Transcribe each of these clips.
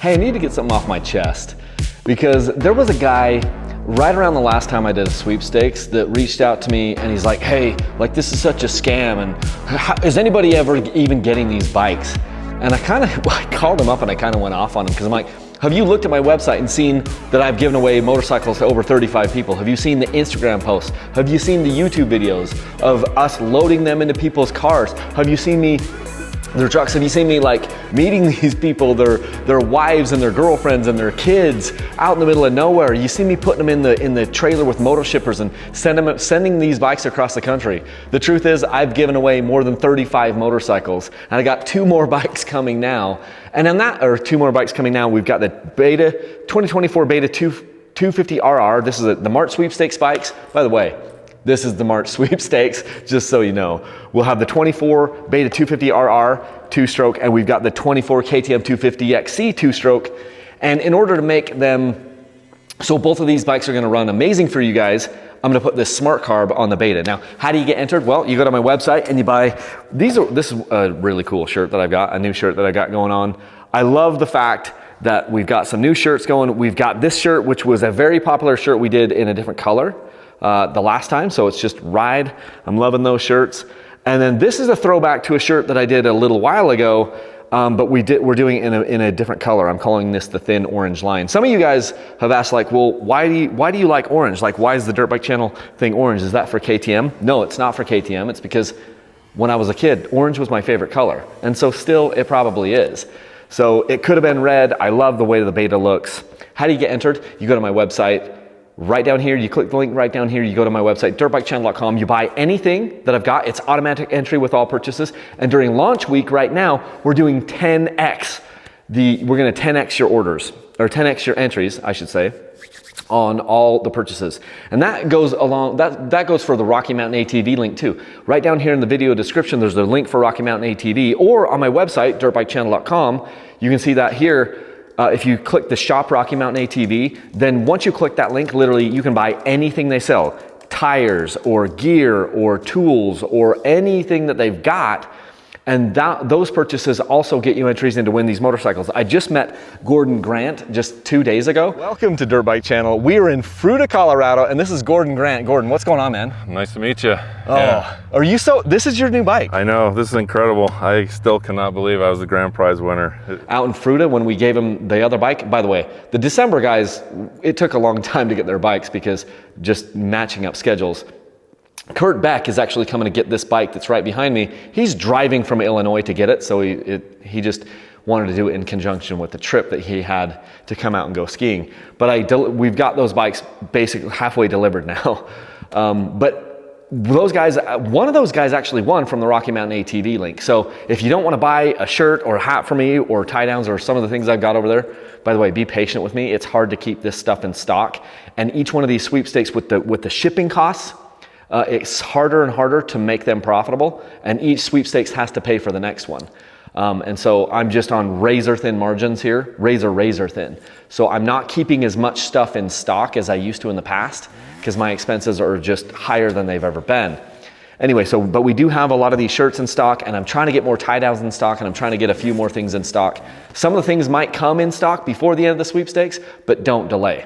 Hey, I need to get something off my chest because there was a guy right around the last time I did a sweepstakes that reached out to me and he's like, hey, like this is such a scam and is anybody ever even getting these bikes? And I called him up and I kind of went off on him because I'm like, have you looked at my website and seen that I've given away motorcycles to over 35 people? Have you seen the Instagram posts? Have you seen the YouTube videos of us loading them into people's cars? Have you seen me, their trucks? Have you seen me like meeting these people, their wives and their girlfriends and their kids out in the middle of nowhere? You see me putting them in the trailer with motor shippers and sending these bikes across the country. The truth is I've given away more than 35 motorcycles and I got 2 more bikes coming now. And on that, or 2 more bikes coming now, we've got the Beta 2024 Beta 250 RR. This is the March sweepstakes bikes. By the way, this is the March sweepstakes, just so you know. We'll have the 24 Beta 250 RR 2-stroke, and we've got the 24 KTM 250 XC 2-stroke. And in order to make them, so both of these bikes are gonna run amazing for you guys, I'm gonna put this smart carb on the Beta. Now, how do you get entered? Well, you go to my website and you buy, this is a really cool shirt that I've got, a new shirt that I got going on. I love the fact that we've got some new shirts going. We've got this shirt, which was a very popular shirt we did in a different color the last time, so it's just Ride. I'm loving those shirts. And then this is a throwback to a shirt that I did a little while ago, but we're doing it in a different color. I'm calling this the thin orange line. Some of you guys have asked like, well, why do you like orange? Like, why is the Dirt Bike Channel thing orange? Is that for KTM? No, it's not for KTM. It's because when I was a kid, orange was my favorite color. And so still it probably is. So it could have been red. I love the way the Beta looks. How do you get entered? You go to my website. Right down here, you click the link right down here, you go to my website, dirtbikechannel.com, you buy anything that I've got, it's automatic entry with all purchases, and during launch week right now, we're doing 10x. We're gonna 10x your orders, or 10x your entries, I should say, on all the purchases. And that goes along, that goes for the Rocky Mountain ATV link too. Right down here in the video description, there's the link for Rocky Mountain ATV, or on my website, dirtbikechannel.com, you can see that here. If you click the Shop Rocky Mountain ATV, then once you click that link, literally you can buy anything they sell, tires or gear or tools or anything that they've got. And those purchases also get you entries in to win these motorcycles. I just met Gordon Grant just 2 days ago. Welcome to Dirt Bike Channel. We are in Fruita, Colorado, and this is Gordon Grant. Gordon, what's going on, man? Nice to meet you. Oh, yeah. This is your new bike? I know, this is incredible. I still cannot believe I was the grand prize winner. Out in Fruita when we gave him the other bike. By the way, the December guys, it took a long time to get their bikes because just matching up schedules. Kurt Beck is actually coming to get this bike that's right behind me. He's driving from Illinois to get it, so he just wanted to do it in conjunction with the trip that he had to come out and go skiing. But we've got those bikes basically halfway delivered now. But those guys, one of those guys actually won from the Rocky Mountain ATV link. So if you don't want to buy a shirt or a hat for me or tie downs or some of the things I've got over there, by the way, be patient with me. It's hard to keep this stuff in stock. And each one of these sweepstakes with the shipping costs, it's harder and harder to make them profitable, and each sweepstakes has to pay for the next one. And so I'm just on razor thin margins here, razor thin. So I'm not keeping as much stuff in stock as I used to in the past because my expenses are just higher than they've ever been. Anyway, but we do have a lot of these shirts in stock, and I'm trying to get more tie downs in stock, and I'm trying to get a few more things in stock. Some of the things might come in stock before the end of the sweepstakes, but don't delay.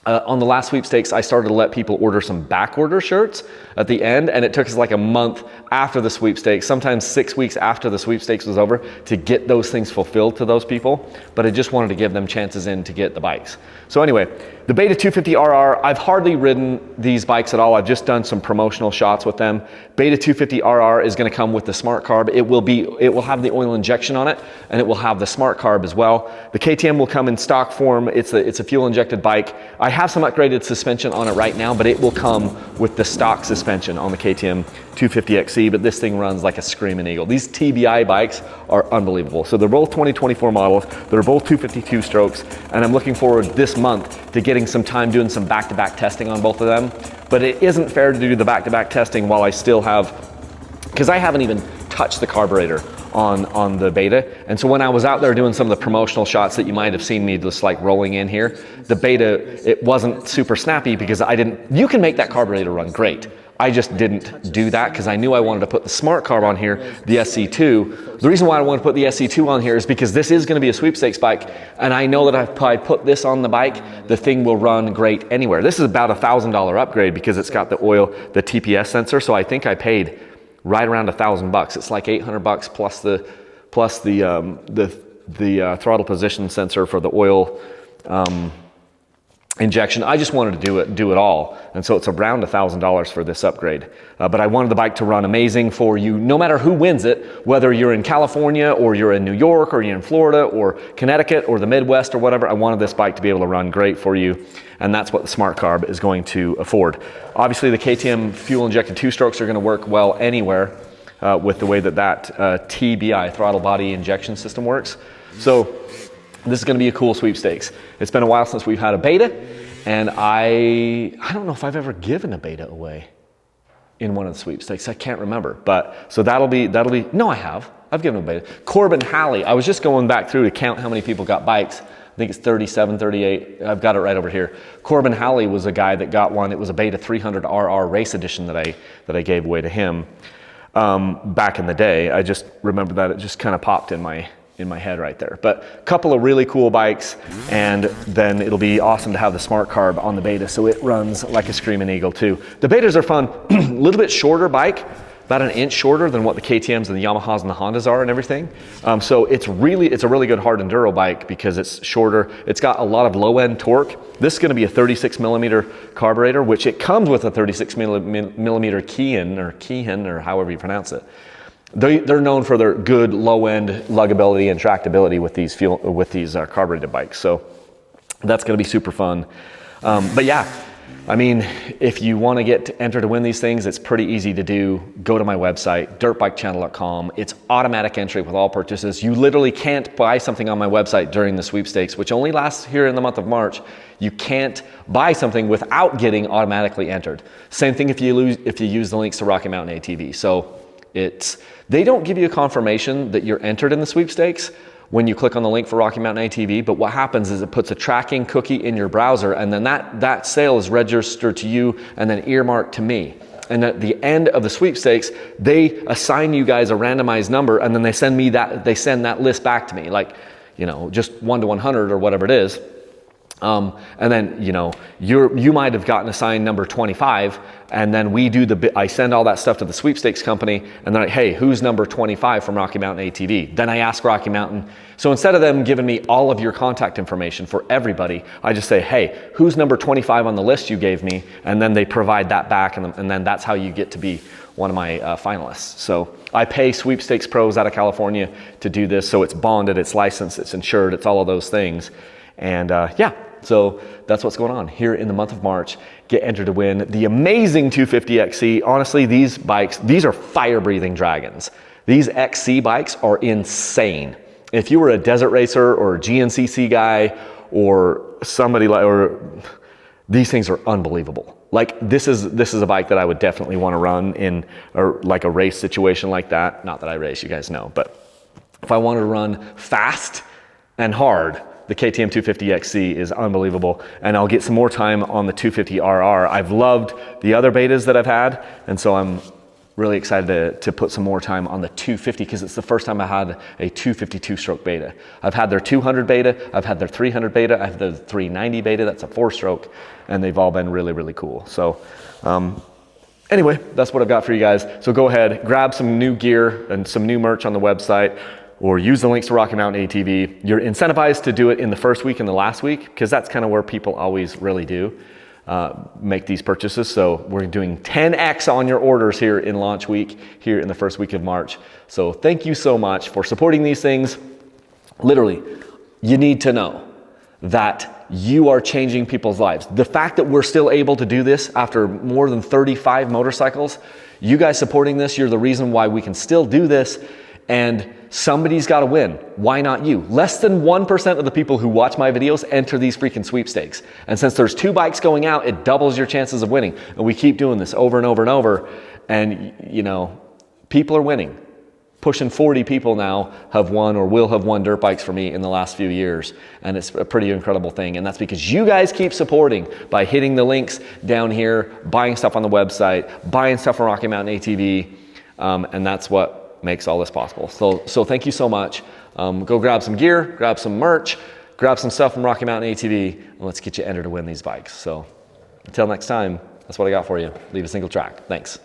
On the last sweepstakes, I started to let people order some back order shirts at the end, and it took us like a month after the sweepstakes, sometimes 6 weeks after the sweepstakes was over, to get those things fulfilled to those people. But I just wanted to give them chances in to get the bikes. So anyway, the Beta 250 RR, I've hardly ridden these bikes at all. I've just done some promotional shots with them. Beta 250 RR is going to come with the smart carb. It will have the oil injection on it, and it will have the smart carb as well. The KTM will come in stock form. It's a fuel injected bike. I have some upgraded suspension on it right now, but it will come with the stock suspension on the KTM 250XC, but this thing runs like a screaming eagle. These TBI bikes are unbelievable. So they're both 2024 models. They're both 252 strokes, and I'm looking forward this month to getting some time doing some back-to-back testing on both of them. But it isn't fair to do the back-to-back testing while I still have, because I haven't even touched the carburetor on the Beta. And so when I was out there doing some of the promotional shots that you might have seen me just like rolling in here, the Beta, it wasn't super snappy because you can make that carburetor run great I just didn't do that because I knew I wanted to put the Smart Carb on here, the SC2. The reason why I want to put the SC2 on here is because this is going to be a sweepstakes bike, and I know that if I put this on the bike, the thing will run great anywhere. This is about $1,000 upgrade because it's got the oil, the TPS sensor, so I think I paid right around $1,000. It's like $800 plus the throttle position sensor for the oil injection. I just wanted to do it all, and so it's around $1,000 for this upgrade. But I wanted the bike to run amazing for you, no matter who wins it, whether you're in California or you're in New York or you're in Florida or Connecticut or the Midwest or whatever. I wanted this bike to be able to run great for you, and that's what the Smart Carb is going to afford. Obviously, the KTM fuel-injected two-strokes are going to work well anywhere with the way that TBI, throttle body injection system, works. So this is going to be a cool sweepstakes. It's been a while since we've had a beta, and I don't know if I've ever given a beta away in one of the sweepstakes. I can't remember, but so that'll be, no, I have. I've given a beta. Corbin Halley, I was just going back through to count how many people got bikes. I think it's 37, 38. I've got it right over here. Corbin Halley was a guy that got one. It was a Beta 300 RR race edition that I gave away to him back in the day. I just remember that it just kind of popped in my head right there. But a couple of really cool bikes, and then it'll be awesome to have the Smart Carb on the beta so it runs like a screaming eagle too. The betas are fun. A little bit shorter bike, about an inch shorter than what the KTMs and the Yamahas and the Hondas are and everything. So it's a really good hard enduro bike because it's shorter. It's got a lot of low end torque. This is going to be a 36 millimeter carburetor, which it comes with a 36 millimeter keyhin or however you pronounce it. They're known for their good low-end luggability and tractability with these carbureted bikes. So that's going to be super fun. But yeah, I mean, if you want to get entered to win these things, it's pretty easy to do. Go to my website, dirtbikechannel.com. It's automatic entry with all purchases. You literally can't buy something on my website during the sweepstakes, which only lasts here in the month of March. You can't buy something without getting automatically entered. Same thing if you use the links to Rocky Mountain ATV. So they don't give you a confirmation that you're entered in the sweepstakes when you click on the link for Rocky Mountain ATV, but what happens is it puts a tracking cookie in your browser, and then that sale is registered to you and then earmarked to me. And at the end of the sweepstakes, they assign you guys a randomized number, and then they send that list back to me, like, just 1 to 100 or whatever it is. And then, you might have gotten assigned number 25, and then I send all that stuff to the sweepstakes company, and they're like, hey, who's number 25 from Rocky Mountain ATV? Then I ask Rocky Mountain. So instead of them giving me all of your contact information for everybody, I just say, hey, who's number 25 on the list you gave me? And then they provide that back, and then that's how you get to be one of my finalists. So I pay Sweepstakes Pros out of California to do this, so it's bonded, it's licensed, it's insured, it's all of those things. And yeah. So that's what's going on here in the month of March. Get entered to win the amazing 250XC. Honestly, these bikes, these are fire-breathing dragons. These XC bikes are insane. If you were a desert racer or a GNCC guy or somebody these things are unbelievable. Like this is a bike that I would definitely want to run in like a race situation like that. Not that I race, you guys know, but if I wanted to run fast and hard, the KTM 250XC is unbelievable, and I'll get some more time on the 250RR. I've loved the other betas that I've had, and so I'm really excited to put some more time on the 250 because it's the first time I had a 252 stroke beta. I've had their 200 beta, I've had their 300 beta, I have the 390 beta, that's a 4-stroke, and they've all been really, really cool. So anyway, that's what I've got for you guys. So go ahead, grab some new gear and some new merch on the website, or use the links to Rocky Mountain ATV. You're incentivized to do it in the first week and the last week, because that's kind of where people always really do make these purchases. So we're doing 10X on your orders here in launch week, here in the first week of March. So thank you so much for supporting these things. Literally, you need to know that you are changing people's lives. The fact that we're still able to do this after more than 35 motorcycles, you guys supporting this, you're the reason why we can still do this. And somebody's got to win. Why not you? Less than 1% of the people who watch my videos enter these freaking sweepstakes. And since there's 2 bikes going out, it doubles your chances of winning. And we keep doing this over and over and over. And, people are winning. pushing 40 people now have won or will have won dirt bikes for me in the last few years. And it's a pretty incredible thing. And that's because you guys keep supporting by hitting the links down here, buying stuff on the website, buying stuff from Rocky Mountain ATV. And that's what makes all this possible. So thank you so much. Go grab some gear, grab some merch, grab some stuff from Rocky Mountain ATV, and let's get you entered to win these bikes. So until next time, that's what I got for you. Leave a single track. Thanks.